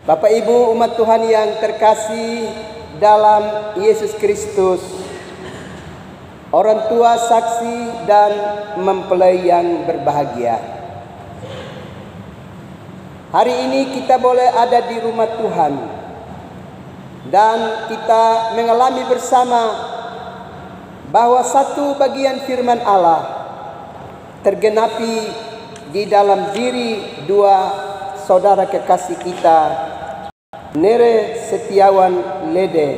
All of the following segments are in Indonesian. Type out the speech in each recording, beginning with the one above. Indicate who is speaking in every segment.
Speaker 1: Bapak Ibu umat Tuhan yang terkasih dalam Yesus Kristus, orang tua, saksi, dan mempelai yang berbahagia. Hari ini kita boleh ada di rumah Tuhan dan kita mengalami bersama bahwa satu bagian firman Allah tergenapi di dalam diri dua saudara kekasih kita, Nere Setiawan Lede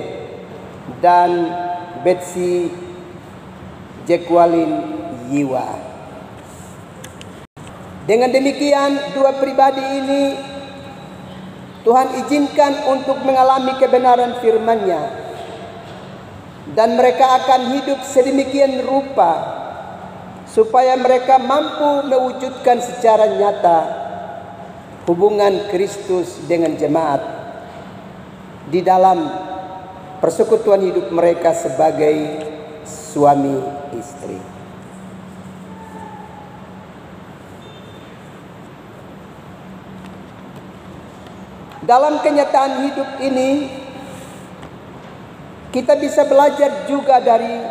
Speaker 1: dan Betsy Jekwalin Yiwa. Dengan demikian, dua pribadi ini Tuhan izinkan untuk mengalami kebenaran firman-Nya, dan mereka akan hidup sedemikian rupa supaya mereka mampu mewujudkan secara nyata hubungan Kristus dengan jemaat di dalam persekutuan hidup mereka sebagai suami istri. Dalam kenyataan hidup ini, kita bisa belajar juga dari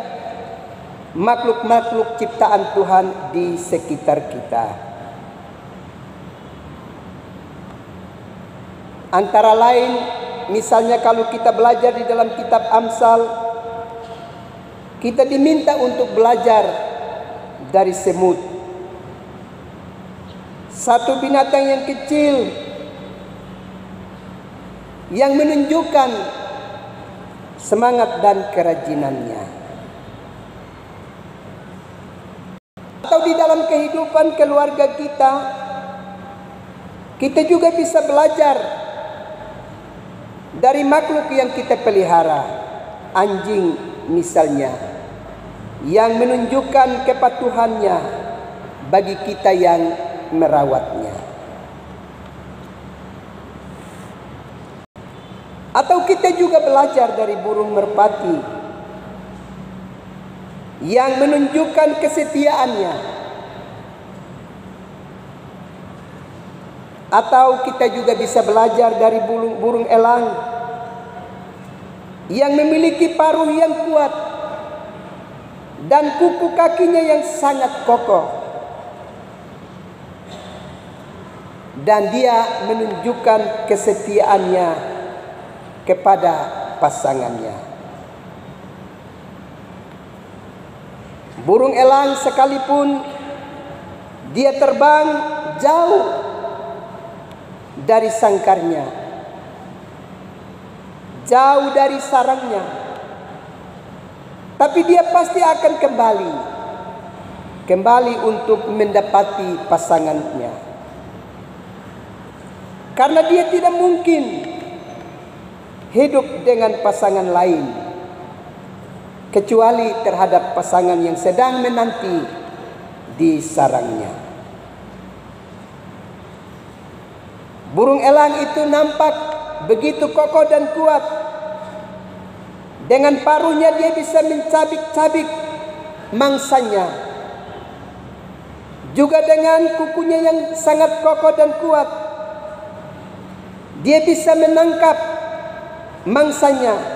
Speaker 1: makhluk-makhluk ciptaan Tuhan di sekitar kita. Antara lain, misalnya kalau kita belajar di dalam kitab Amsal, kita diminta untuk belajar dari semut. Satu binatang yang kecil yang menunjukkan semangat dan kerajinannya. Atau di dalam kehidupan keluarga kita juga bisa belajar dari makhluk yang kita pelihara. Anjing misalnya, yang menunjukkan kepatuhannya bagi kita yang merawatnya. Atau kita juga belajar dari burung merpati yang menunjukkan kesetiaannya. Atau kita juga bisa belajar dari burung elang yang memiliki paruh yang kuat dan kuku kakinya yang sangat kokoh, dan dia menunjukkan kesetiaannya kepada pasangannya. Burung elang sekalipun dia terbang jauh dari sangkarnya, jauh dari sarangnya, tapi dia pasti akan kembali untuk mendapati pasangannya, karena dia tidak mungkin hidup dengan pasangan lain kecuali terhadap pasangan yang sedang menanti di sarangnya. Burung elang itu nampak begitu kokoh dan kuat. Dengan paruhnya dia bisa mencabik-cabik mangsanya. Juga dengan kukunya yang sangat kokoh dan kuat, dia bisa menangkap mangsanya,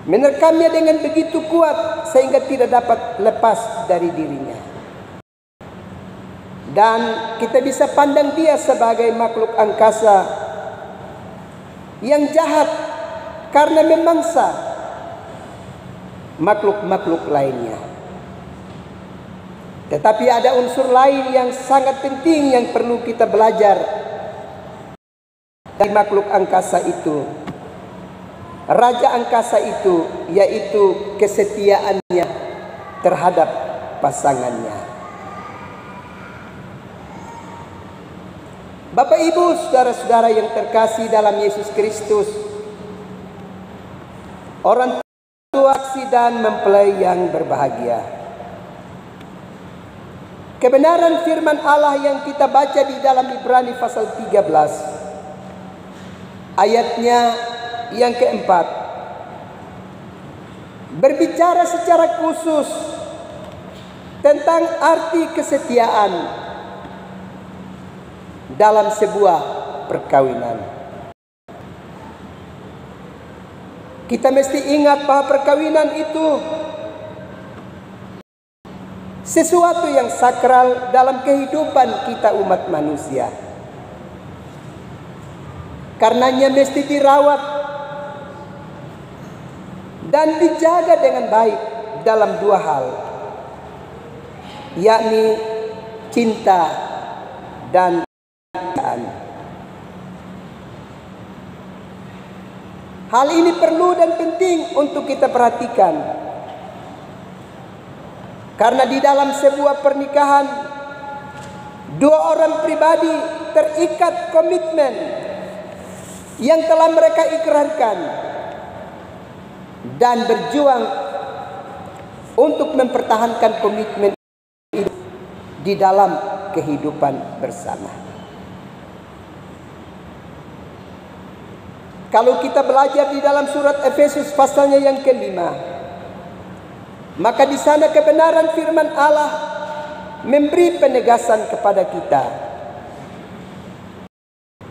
Speaker 1: menerkamnya dengan begitu kuat sehingga tidak dapat lepas dari dirinya. Dan kita bisa pandang dia sebagai makhluk angkasa yang jahat karena memangsa makhluk-makhluk lainnya. Tetapi ada unsur lain yang sangat penting yang perlu kita belajar dari makhluk angkasa itu, raja angkasa itu, yaitu kesetiaannya terhadap pasangannya. Bapak Ibu, saudara-saudara yang terkasih dalam Yesus Kristus, orang tua, saksi, dan mempelai yang berbahagia. Kebenaran firman Allah yang kita baca di dalam Ibrani pasal 13 ayatnya yang keempat berbicara secara khusus tentang arti kesetiaan dalam sebuah perkawinan. Kita mesti ingat bahwa perkawinan itu sesuatu yang sakral dalam kehidupan kita umat manusia. Karenanya mesti dirawat dan dijaga dengan baik dalam dua hal, yakni cinta dan kecintaan. Hal ini perlu dan penting untuk kita perhatikan, karena di dalam sebuah pernikahan dua orang pribadi terikat komitmen yang telah mereka ikrarkan dan berjuang untuk mempertahankan komitmen itu di dalam kehidupan bersama. Kalau kita belajar di dalam surat Efesus pasalnya yang kelima, maka di sana kebenaran firman Allah memberi penegasan kepada kita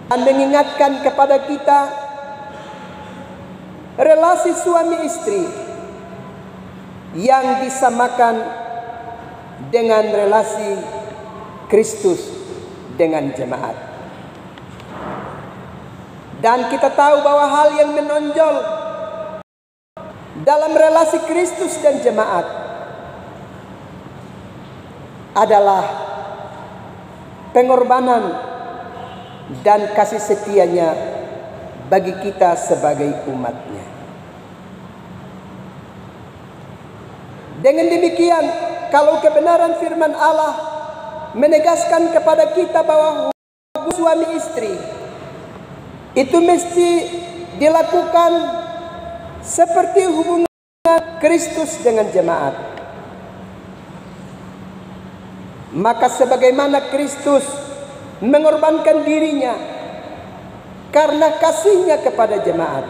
Speaker 1: dan mengingatkan kepada kita relasi suami istri yang disamakan dengan relasi Kristus dengan jemaat. Dan kita tahu bahwa hal yang menonjol dalam relasi Kristus dan jemaat adalah pengorbanan dan kasih setianya bagi kita sebagai umatnya. Dengan demikian, kalau kebenaran firman Allah menegaskan kepada kita bahwa hubungan suami istri itu mesti dilakukan seperti hubungan Kristus dengan jemaat, maka sebagaimana Kristus mengorbankan dirinya karena kasihnya kepada jemaat,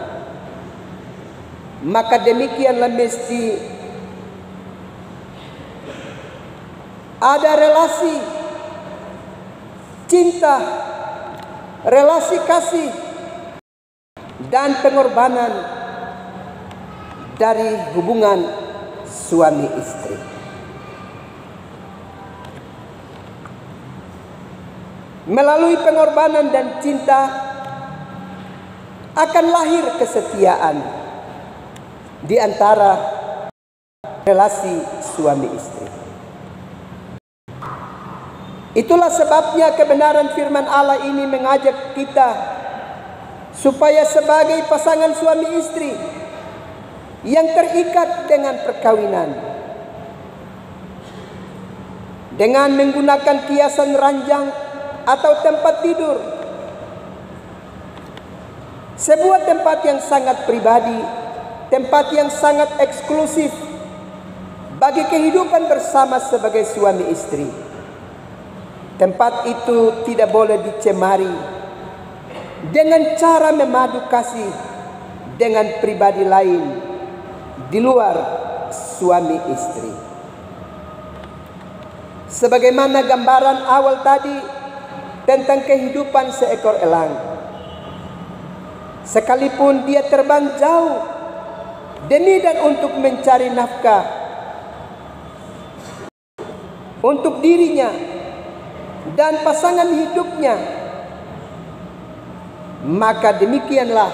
Speaker 1: maka demikianlah mesti ada relasi cinta, relasi kasih dan pengorbanan dari hubungan suami istri. Melalui pengorbanan dan cinta akan lahir kesetiaan di antara relasi suami istri. Itulah sebabnya kebenaran firman Allah ini mengajak kita supaya sebagai pasangan suami istri yang terikat dengan perkawinan, dengan menggunakan kiasan ranjang atau tempat tidur, sebuah tempat yang sangat pribadi, tempat yang sangat eksklusif bagi kehidupan bersama sebagai suami istri. Tempat itu tidak boleh dicemari dengan cara memadu kasih dengan pribadi lain di luar suami istri. Sebagaimana gambaran awal tadi tentang kehidupan seekor elang, sekalipun dia terbang jauh demi dan untuk mencari nafkah untuk dirinya dan pasangan hidupnya, maka demikianlah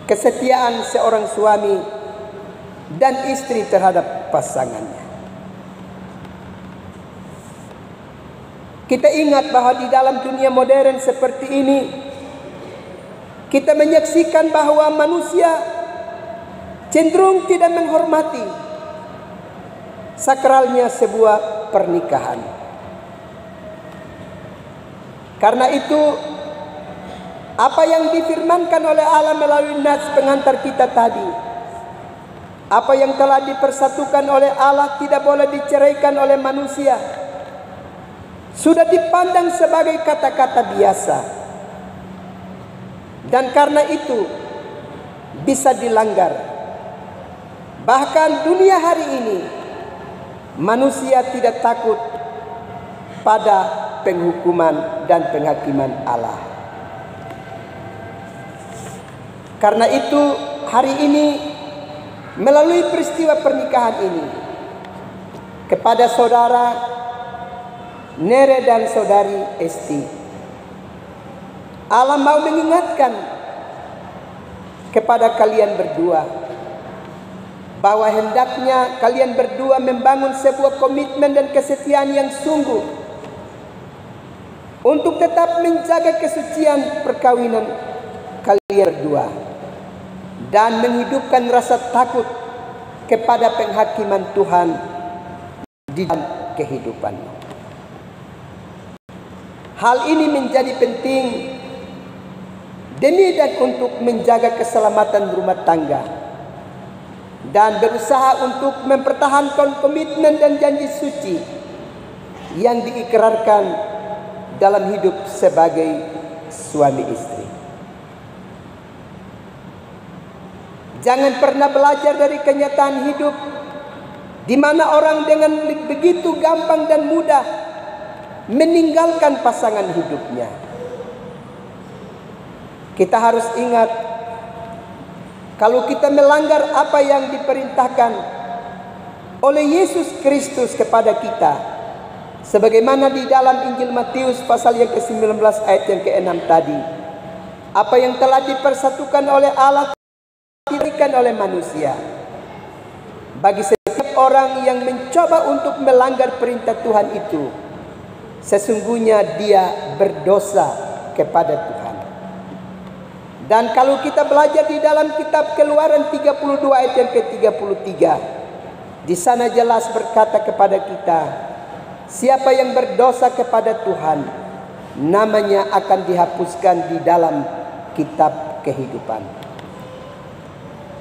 Speaker 1: kesetiaan seorang suami dan istri terhadap pasangannya. Kita ingat bahwa di dalam dunia modern seperti ini, kita menyaksikan bahwa manusia cenderung tidak menghormati sakralnya sebuah pernikahan. Karena itu, apa yang difirmankan oleh Allah melalui nas pengantar kita tadi, apa yang telah dipersatukan oleh Allah tidak boleh diceraikan oleh manusia, sudah dipandang sebagai kata-kata biasa. Dan karena itu bisa dilanggar. Bahkan dunia hari ini, manusia tidak takut pada penghukuman dan penghakiman Allah. Karena itu hari ini melalui peristiwa pernikahan ini, kepada saudara Nere dan saudari Esti, Allah mau mengingatkan kepada kalian berdua bahwa hendaknya kalian berdua membangun sebuah komitmen dan kesetiaan yang sungguh untuk tetap menjaga kesucian perkawinan kalian berdua dan menghidupkan rasa takut kepada penghakiman Tuhan di dalam kehidupan. Hal ini menjadi penting demi dan untuk menjaga keselamatan rumah tangga dan berusaha untuk mempertahankan komitmen dan janji suci yang diikrarkan dalam hidup sebagai suami istri. Jangan pernah belajar dari kenyataan hidup di mana orang dengan begitu gampang dan mudah meninggalkan pasangan hidupnya. Kita harus ingat, kalau kita melanggar apa yang diperintahkan oleh Yesus Kristus kepada kita, sebagaimana di dalam Injil Matius pasal yang ke-19 ayat yang ke-6 tadi, apa yang telah dipersatukan oleh Allah diberikan oleh manusia. Bagi setiap orang yang mencoba untuk melanggar perintah Tuhan itu, sesungguhnya dia berdosa kepada Tuhan. Dan kalau kita belajar di dalam kitab Keluaran 32 ayat yang ke-33, di sana jelas berkata kepada kita, siapa yang berdosa kepada Tuhan, namanya akan dihapuskan di dalam kitab kehidupan.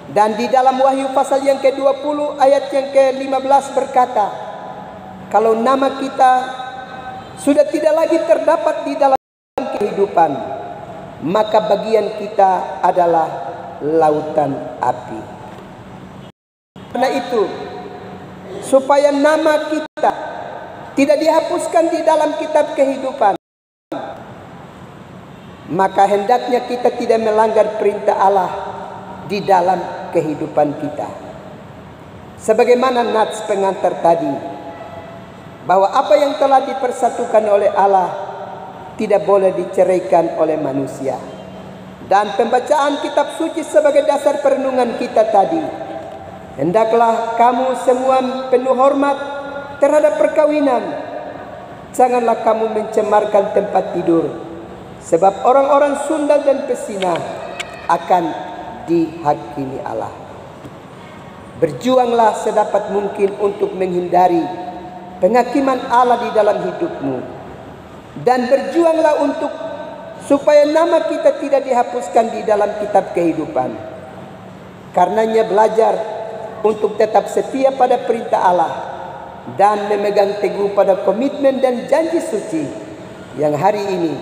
Speaker 1: Dan di dalam Wahyu pasal yang ke-20 ayat yang ke-15 berkata, kalau nama kita sudah tidak lagi terdapat di dalam kehidupan, maka bagian kita adalah lautan api. Karena itu, supaya nama kita tidak dihapuskan di dalam kitab kehidupan, maka hendaknya kita tidak melanggar perintah Allah di dalam kehidupan kita. Sebagaimana nats pengantar tadi, bahwa apa yang telah dipersatukan oleh Allah tidak boleh diceraikan oleh manusia. Dan pembacaan kitab suci sebagai dasar perenungan kita tadi, hendaklah kamu semua penuh hormat terhadap perkawinan. Janganlah kamu mencemarkan tempat tidur, sebab orang-orang sundal dan pesinah akan dihakimi Allah. Berjuanglah sedapat mungkin untuk menghindari penghakiman Allah di dalam hidupmu. Dan berjuanglah untuk supaya nama kita tidak dihapuskan di dalam kitab kehidupan. Karenanya belajar untuk tetap setia pada perintah Allah dan memegang teguh pada komitmen dan janji suci yang hari ini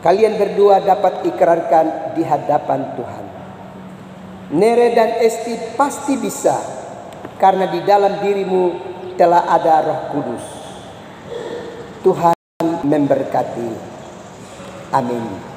Speaker 1: kalian berdua dapat ikrarkan di hadapan Tuhan. Nere dan Esti pasti bisa, karena di dalam dirimu telah ada Roh Kudus. Tuhan memberkati. Amin.